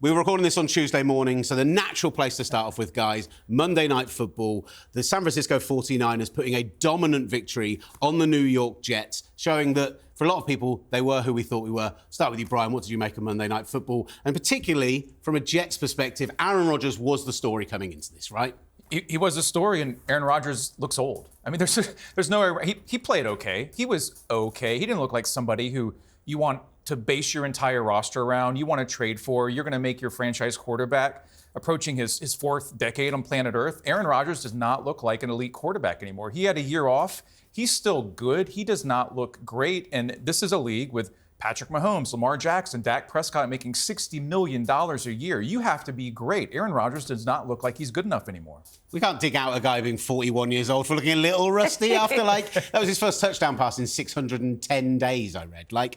We were recording this on Tuesday morning, so the natural place to start off with, guys, Monday Night Football. The San Francisco 49ers putting a dominant victory on the New York Jets, showing that, for a lot of people, they were who we thought we were. Start with you, Brian. What did you make of Monday Night Football? And particularly, from a Jets perspective, Aaron Rodgers was the story coming into this, right? He was the story, and Aaron Rodgers looks old. I mean, there's no... He played okay. He was okay. He didn't look like somebody who you want to base your entire roster around, you want to trade for, you're going to make your franchise quarterback approaching his fourth decade on planet Earth. Aaron Rodgers does not look like an elite quarterback anymore. He had a year off. He's still good. He does not look great. And this is a league with Patrick Mahomes, Lamar Jackson, Dak Prescott making $60 million a year. You have to be great. Aaron Rodgers does not look like he's good enough anymore. We can't dig out a guy being 41 years old for looking a little rusty after, that was his first touchdown pass in 610 days, I read.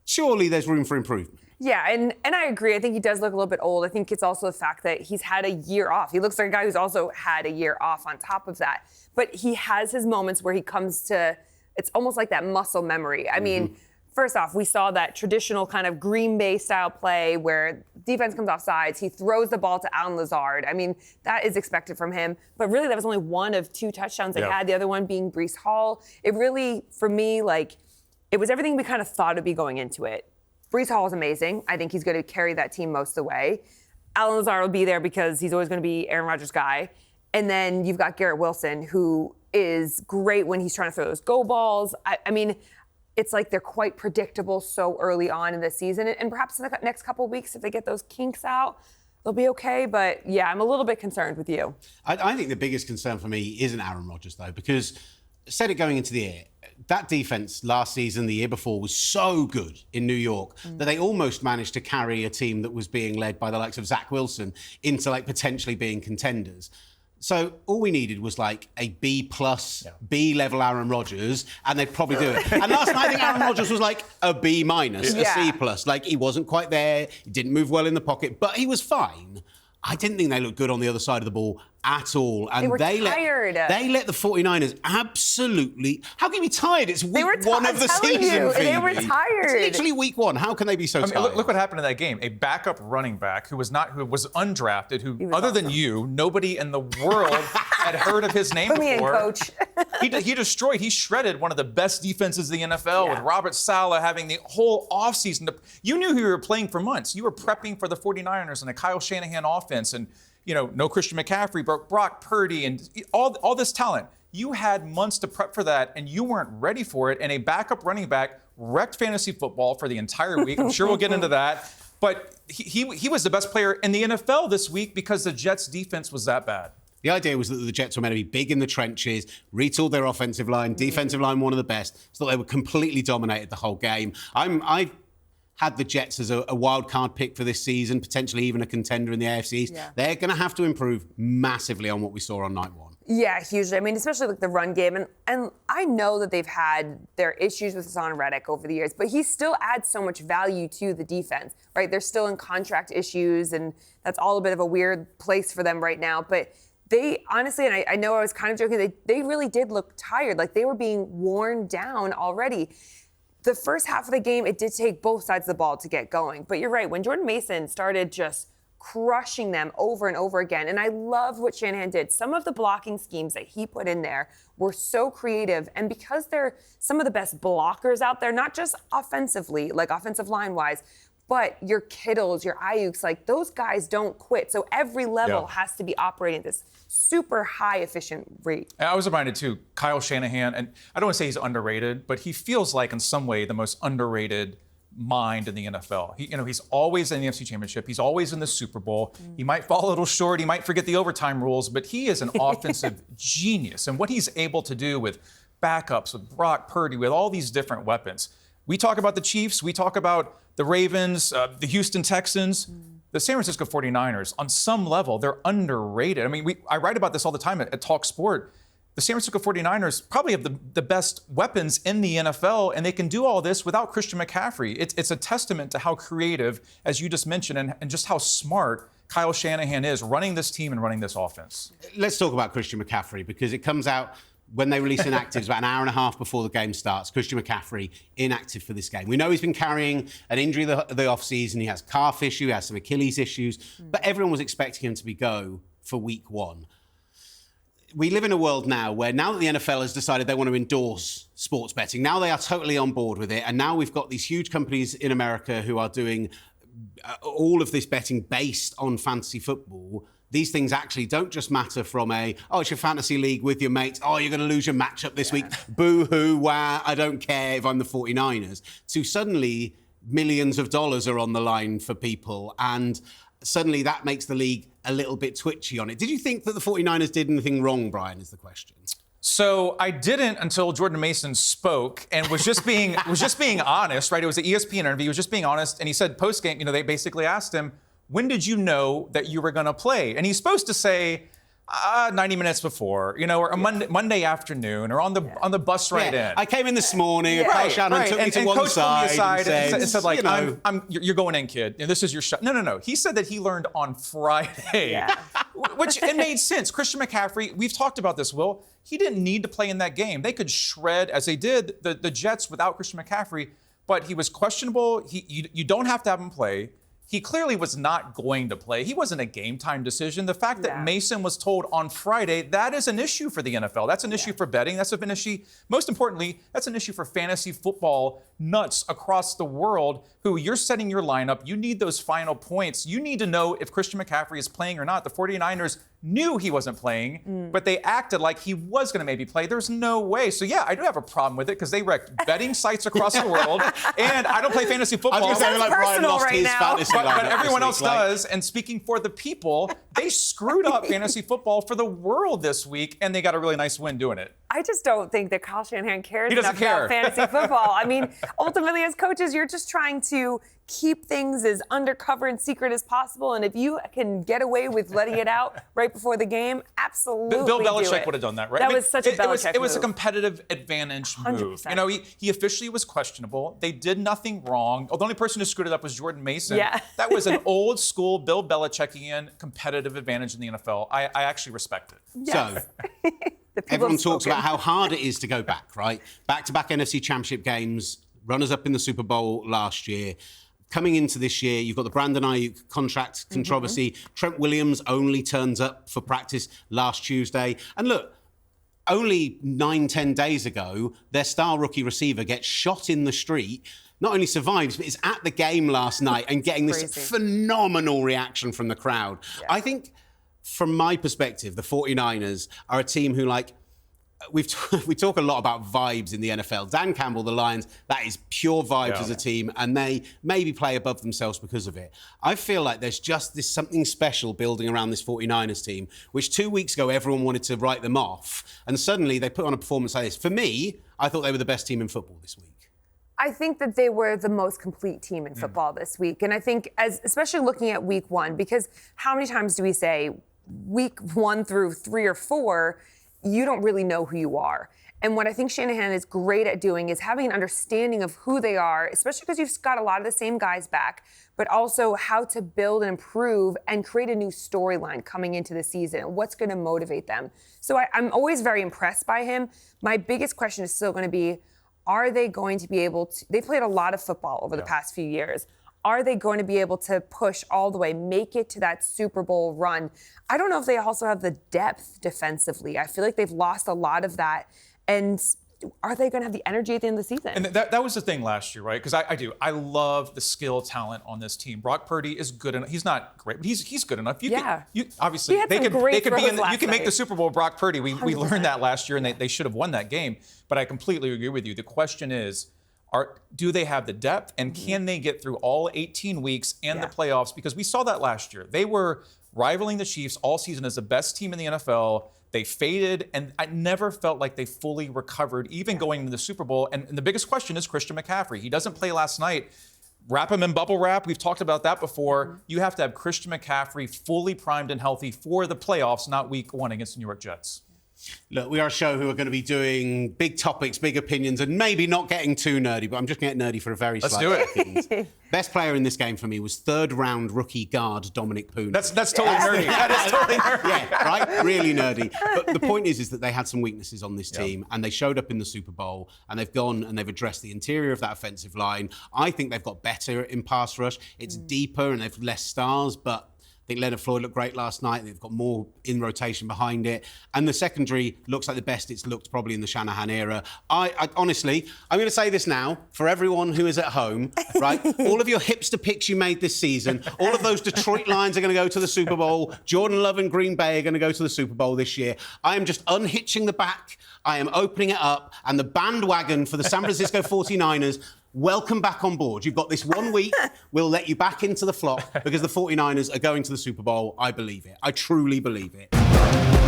Surely there's room for improvement. Yeah, and I agree. I think he does look a little bit old. I think it's also the fact that he's had a year off. He looks like a guy who's also had a year off on top of that. But he has his moments where he comes to, it's almost like that muscle memory. I mean, first off, we saw that traditional kind of Green Bay style play where defense comes off sides. He throws the ball to Allen Lazard. I mean, that is expected from him. But really, that was only one of two touchdowns they had, the other one being Breece Hall. It really, for me, it was everything we kind of thought it'd be going into it. Breece Hall is amazing. I think he's going to carry that team most of the way. Allen Lazard will be there because he's always going to be Aaron Rodgers' guy. And then you've got Garrett Wilson, who is great when he's trying to throw those go balls. I mean, it's like they're quite predictable so early on in the season. And perhaps in the next couple of weeks, if they get those kinks out, they'll be okay. But, yeah, I'm a little bit concerned with you. I think the biggest concern for me isn't Aaron Rodgers, though, because I said it going into the year, that defense last season, the year before, was so good in New York that they almost managed to carry a team that was being led by the likes of Zach Wilson into potentially being contenders. So all we needed was a B+, B-level Aaron Rodgers, and they'd probably do it. And last night, I think Aaron Rodgers was a B-, a C+. He wasn't quite there. He didn't move well in the pocket, but he was fine. I didn't think they looked good on the other side of the ball at all. And they were tired. They let the 49ers absolutely... How can you be tired? It's week one of the season, Phoebe. They were tired. It's literally week one. How can they be so tired? Look what happened in that game. A backup running back who was undrafted, who other than you, nobody in the world had heard of his name Put me before. in, coach. He shredded one of the best defenses in the NFL with Robert Saleh having the whole offseason. You knew who you were playing for months. You were prepping for the 49ers and a Kyle Shanahan offense and no Christian McCaffrey, Brock Purdy, and all this talent. You had months to prep for that, and you weren't ready for it. And a backup running back wrecked fantasy football for the entire week. I'm sure we'll get into that. But he was the best player in the NFL this week because the Jets' defense was that bad. The idea was that the Jets were meant to be big in the trenches, retooled their offensive line, defensive line one of the best, so they were completely dominated the whole game. I had the Jets as a wild card pick for this season, potentially even a contender in the AFC East. Yeah. They're going to have to improve massively on what we saw on night one. Yeah, hugely. I mean, especially the run game. And I know that they've had their issues with Hassan Reddick over the years, but he still adds so much value to the defense, right? They're still in contract issues, and that's all a bit of a weird place for them right now. But they honestly, and I know I was kind of joking, they really did look tired. They were being worn down already. The first half of the game, it did take both sides of the ball to get going. But you're right, when Jordan Mason started just crushing them over and over again, and I love what Shanahan did. Some of the blocking schemes that he put in there were so creative. And because they're some of the best blockers out there, not just offensively, offensive line-wise, but your Kittles, your Ayuks, those guys don't quit. So every level has to be operating at this super high efficient rate. I was reminded too, Kyle Shanahan, and I don't want to say he's underrated, but he feels like in some way the most underrated mind in the NFL. He's always in the NFC Championship. He's always in the Super Bowl. He might fall a little short. He might forget the overtime rules, but he is an offensive genius. And what he's able to do with backups, with Brock Purdy, with all these different weapons. We talk about the Chiefs. We talk about the Ravens, the Houston Texans. The San Francisco 49ers, on some level, they're underrated. I mean, I write about this all the time at talkSPORT. The San Francisco 49ers probably have the best weapons in the NFL, and they can do all this without Christian McCaffrey. It's a testament to how creative, as you just mentioned, and just how smart Kyle Shanahan is running this team and running this offense. Let's talk about Christian McCaffrey, because it comes out when they release inactives about an hour and a half before the game starts. Christian McCaffrey inactive for this game. We know he's been carrying an injury the off-season. He has calf issue, he has some Achilles issues, but everyone was expecting him to go for week 1. We live in a world now that the NFL has decided they want to endorse sports betting, now they are totally on board with it. And now we've got these huge companies in America who are doing all of this betting based on fantasy football. These things actually don't just matter from it's your fantasy league with your mates. Oh, you're going to lose your matchup this week. Boo-hoo, wah, I don't care if I'm the 49ers. To suddenly millions of dollars are on the line for people. And suddenly that makes the league a little bit twitchy on it. Did you think that the 49ers did anything wrong, Brian, is the question? So I didn't until Jordan Mason spoke and was just being honest, right? It was an ESPN interview. He was just being honest. And he said post-game, they basically asked him, when did you know that you were going to play? And he's supposed to say 90 minutes before, or a Monday afternoon, or on the bus ride in. I came in this morning. Right, Kyle Shanahan took me to one Coach side and said like, you're going in, kid. This is your shot. No. He said that he learned on Friday, which it made sense. Christian McCaffrey, we've talked about this, Will. He didn't need to play in that game. They could shred, as they did, the Jets without Christian McCaffrey, but he was questionable. You don't have to have him play. He clearly was not going to play. He wasn't a game time decision. The fact that Mason was told on Friday, that is an issue for the NFL. That's an issue for betting. That's an issue, most importantly, that's an issue for fantasy football nuts across the world who you're setting your lineup. You need those final points. You need to know if Christian McCaffrey is playing or not. The 49ers knew he wasn't playing, but they acted like he was going to maybe play. There's no way. So, I do have a problem with it because they wrecked betting sites across the world, and I don't play fantasy football. I was going to say, Brian lost his fantasy but everyone else does. And speaking for the people, they screwed up fantasy football for the world this week, and they got a really nice win doing it. I just don't think that Kyle Shanahan cares enough about fantasy football. I mean, ultimately, as coaches, you're just trying to keep things as undercover and secret as possible. And if you can get away with letting it out right before the game, absolutely Bill Belichick would have done that, right? That was such a Belichick move. It was a competitive advantage move. 100%. He officially was questionable. They did nothing wrong. The only person who screwed it up was Jordan Mason. Yeah. That was an old school Bill Belichickian competitive advantage in the NFL. I actually respect it. Yes. So everyone talks about how hard it is to go back, right? Back-to-back NFC Championship games, runners-up in the Super Bowl last year. Coming into this year, you've got the Brandon Ayuk contract controversy. Trent Williams only turns up for practice last Tuesday. And look, only 9-10 days ago, their star rookie receiver gets shot in the street, not only survives, but is at the game last night and getting this phenomenal reaction from the crowd. Yeah. I think, from my perspective, the 49ers are a team who, we talk a lot about vibes in the NFL. Dan Campbell, the Lions, that is pure vibes as a team, and they maybe play above themselves because of it. I feel like there's just something special building around this 49ers team, which 2 weeks ago everyone wanted to write them off, and suddenly they put on a performance like this. For me, I thought they were the best team in football this week. I think that they were the most complete team in football this week. And I think, especially looking at week 1, because how many times do we say week 1 through 3 or 4, you don't really know who you are. And what I think Shanahan is great at doing is having an understanding of who they are, especially because you've got a lot of the same guys back, but also how to build and improve and create a new storyline coming into the season and what's going to motivate them. So I'm always very impressed by him. My biggest question is still going to be, are they going to be able to, they played a lot of football over the past few years. Are they going to be able to push all the way, make it to that Super Bowl run? I don't know if they also have the depth defensively. I feel like they've lost a lot of that. And are they going to have the energy at the end of the season? And that was the thing last year, right? Because I love the skill talent on this team. Brock Purdy is good enough. He's not great, but he's good enough. Obviously, they could be in. You can make the Super Bowl with Brock Purdy. We learned that last year, and they should have won that game. But I completely agree with you. The question is, do they have the depth, and can they get through all 18 weeks and the playoffs? Because we saw that last year. They were rivaling the Chiefs all season as the best team in the NFL. They faded, and I never felt like they fully recovered, even going into the Super Bowl. And the biggest question is Christian McCaffrey. He doesn't play last night. Wrap him in bubble wrap. We've talked about that before. You have to have Christian McCaffrey fully primed and healthy for the playoffs, not week 1 against the New York Jets. Look, we are a show who are going to be doing big topics, big opinions, and maybe not getting too nerdy, but I'm just getting nerdy for a very Let's slight do second. it. Best player in this game for me was third-round rookie guard Dominic Poon. That's totally nerdy. That is totally nerdy. Yeah, right? Really nerdy. But the point is that they had some weaknesses on this team, and they showed up in the Super Bowl, and they've gone and they've addressed the interior of that offensive line. I think they've got better in pass rush. It's deeper and they've less stars, but I think Leonard Floyd looked great last night. They've got more in rotation behind it. And the secondary looks like the best it's looked probably in the Shanahan era. I honestly, I'm going to say this now for everyone who is at home, right? All of your hipster picks you made this season, all of those Detroit Lions are going to go to the Super Bowl. Jordan Love and Green Bay are going to go to the Super Bowl this year. I am just unhitching the back. I am opening it up. And the bandwagon for the San Francisco 49ers, welcome back on board. You've got this 1 week. We'll let you back into the flock because the 49ers are going to the Super Bowl. I believe it. I truly believe it.